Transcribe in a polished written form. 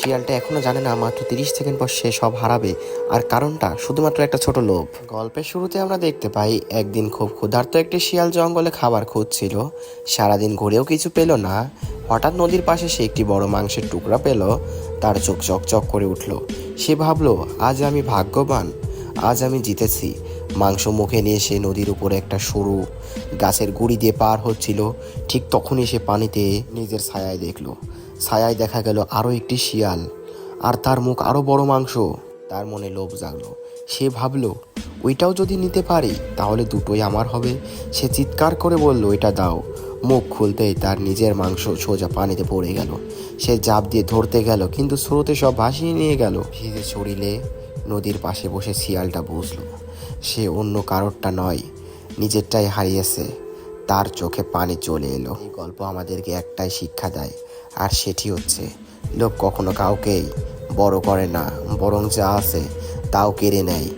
শিয়ালটা এখনো জানে না মাত্র 30 সেকেন্ড পর সে সব হারাবে, আর কারণটা শুধুমাত্র একটা ছোট লোভ। গল্পের শুরুতে আমরা দেখতে পাই একদিন খুব ক্ষুধার্ত একটি শিয়াল জঙ্গলে খাবার খুঁজছিল। সারাদিন ঘুরেও কিছু পেল না। হঠাৎ নদীর পাশে সে একটি বড় মাংসের টুকরা পেল। তার চোখ চকচক করে উঠল। সে ভাবল, আজ আমি ভাগ্যবান, আজ আমি জিতেছি। মাংস মুখে নিয়ে সে নদীর উপরে একটা সরু গাছের গুড়ি দিয়ে পার হচ্ছিল। ঠিক তখনই সে পানিতে নিজের ছায়ায় দেখল। ছায়ায় দেখা গেল আরও একটি শিয়াল, আর তার মুখ আরও বড় মাংস। তার মনে লোভ জাগলো। সে ভাবল, ওইটাও যদি নিতে পারি তাহলে দুটোই আমার হবে। সে চিৎকার করে বলল, এটা দাও। মুখ খুলতেই তার নিজের মাংস সোজা পানিতে পড়ে গেল। সে জাপ দিয়ে ধরতে গেল, কিন্তু স্রোতে সব ভাসিয়ে নিয়ে গেল। ভিজে শরীরে নদীর পাশে বসে শিয়ালটা বুঝল সে অন্য কারোরটা নয়, নিজেরটাই হারিয়েছে। তার চোখে পানি চলে এলো। এই গল্প আমাদেরকে একটাই শিক্ষা দেয়, আর সেটি হচ্ছে লোভ কখনো কাউকেই বড় করে না, বরং যা আছে তাও কেড়ে নেয়।